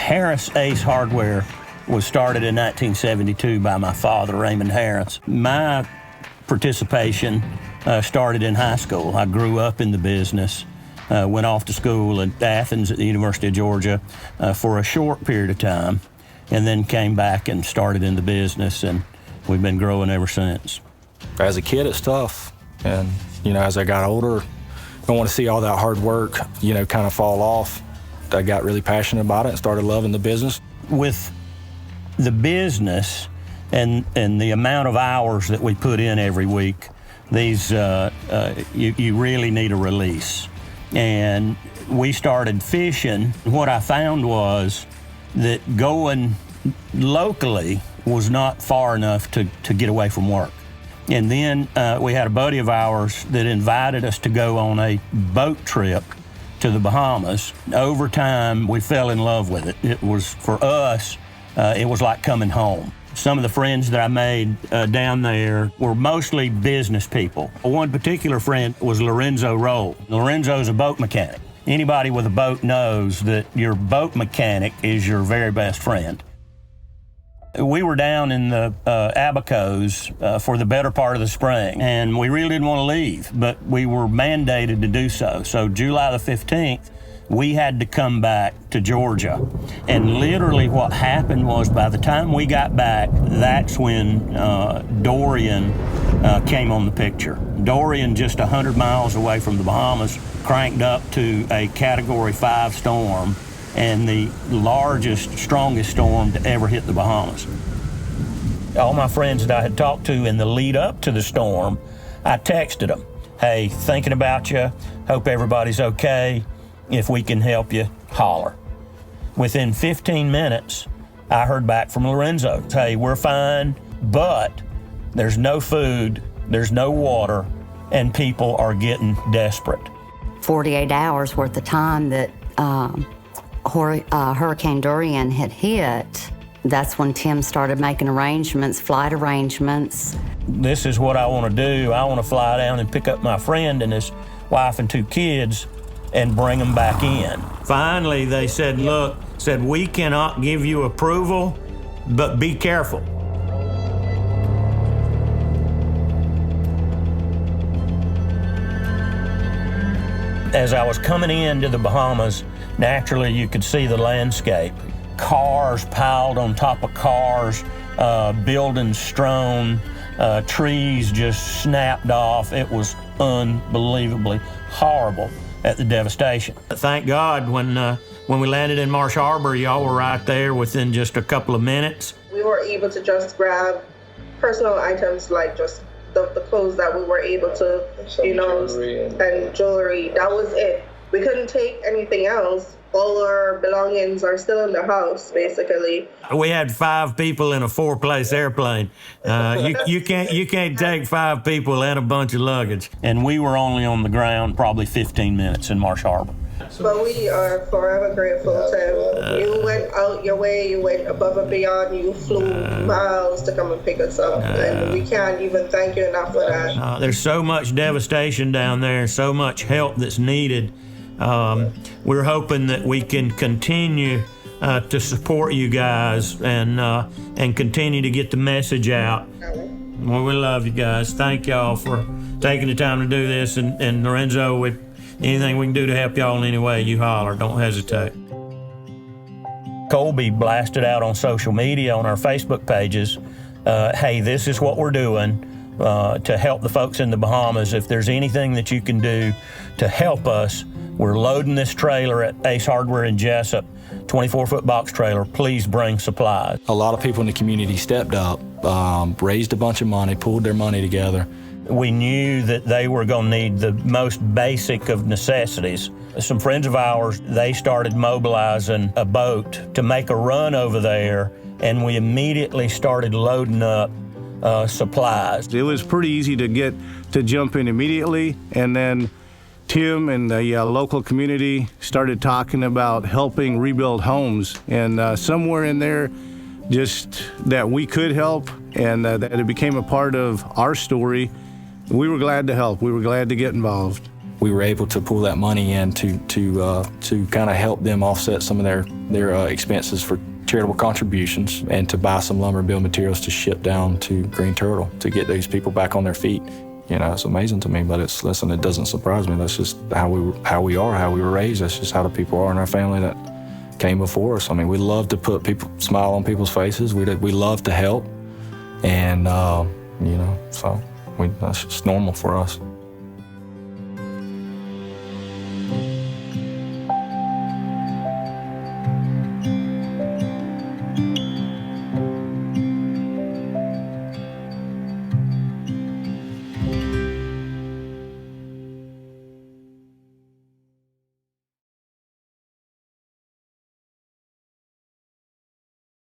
Harris Ace Hardware was started in 1972 by my father, Raymond Harris. My participation started in high school. I grew up in the business, went off to school at Athens at the University of Georgia for a short period of time, and then came back and started in the business, and we've been growing ever since. As a kid, it's tough, and as I got older, I don't want to see all that hard work, kind of fall off. I got really passionate about it and started loving the business. With the business and the amount of hours that we put in every week, you really need a release. And we started fishing. What I found was that going locally was not far enough to get away from work. And then we had a buddy of ours that invited us to go on a boat trip to the Bahamas. Over time, we fell in love with it. It was, for us, it was like coming home. Some of the friends that I made down there were mostly business people. One particular friend was Lorenzo Roll. Lorenzo's a boat mechanic. Anybody with a boat knows that your boat mechanic is your very best friend. We were down in the Abacos for the better part of the spring, and we really didn't want to leave, but we were mandated to do so. So July the 15th, we had to come back to Georgia. And literally what happened was, by the time we got back, that's when Dorian came on the picture. Dorian, just 100 miles away from the Bahamas, cranked up to a Category 5 storm, and the largest, strongest storm to ever hit the Bahamas. All my friends that I had talked to in the lead up to the storm, I texted them, "Hey, thinking about you, hope everybody's okay. If we can help you, holler." Within 15 minutes, I heard back from Lorenzo, "Hey, we're fine, but there's no food, there's no water, and people are getting desperate." 48 hours worth of time that Hurricane Dorian had hit, that's when Tim started making arrangements, flight arrangements. This is what I want to do. I want to fly down and pick up my friend and his wife and 2 kids and bring them back in. Finally, they said, "Look, we cannot give you approval, but be careful." As I was coming into the Bahamas, naturally you could see the landscape. Cars piled on top of cars, buildings strewn, trees just snapped off. It was unbelievably horrible at the devastation. Thank God when we landed in Marsh Harbor, y'all were right there within just a couple of minutes. We were able to just grab personal items like just the clothes that we were able to, and jewelry. That was it. We couldn't take anything else. All our belongings are still in the house, basically. We had 5 people in a 4-place airplane. You can't take 5 people and a bunch of luggage. And we were only on the ground probably 15 minutes in Marsh Harbor. But we are forever grateful to you. Went out your way, you went above and beyond, you flew miles to come and pick us up, and we can't even thank you enough for that. There's so much devastation down there, so much help that's needed. We're hoping that we can continue to support you guys and continue to get the message out. Well, we love you guys. Thank y'all for taking the time to do this, and Lorenzo, with anything we can do to help y'all in any way, you holler, don't hesitate. Colby blasted out on social media, on our Facebook pages, hey, this is what we're doing to help the folks in the Bahamas. If there's anything that you can do to help us, we're loading this trailer at Ace Hardware in Jessup, 24-foot box trailer. Please bring supplies. A lot of people in the community stepped up, raised a bunch of money, pulled their money together. We knew that they were going to need the most basic of necessities. Some friends of ours, they started mobilizing a boat to make a run over there, and we immediately started loading up supplies. It was pretty easy to jump in immediately, and then Tim and the local community started talking about helping rebuild homes, and somewhere in there, just that we could help, and that it became a part of our story. We were glad to help. We were glad to get involved. we were able to pull that money in to kind of help them offset some of their expenses for charitable contributions and to buy some lumber and build materials to ship down to Green Turtle to get those people back on their feet. You know, it's amazing to me, but it doesn't surprise me. That's just how we were raised. That's just how the people are in our family that came before us. I mean, we love to put smile on people's faces. We love to help, and you know, so that's just normal for us.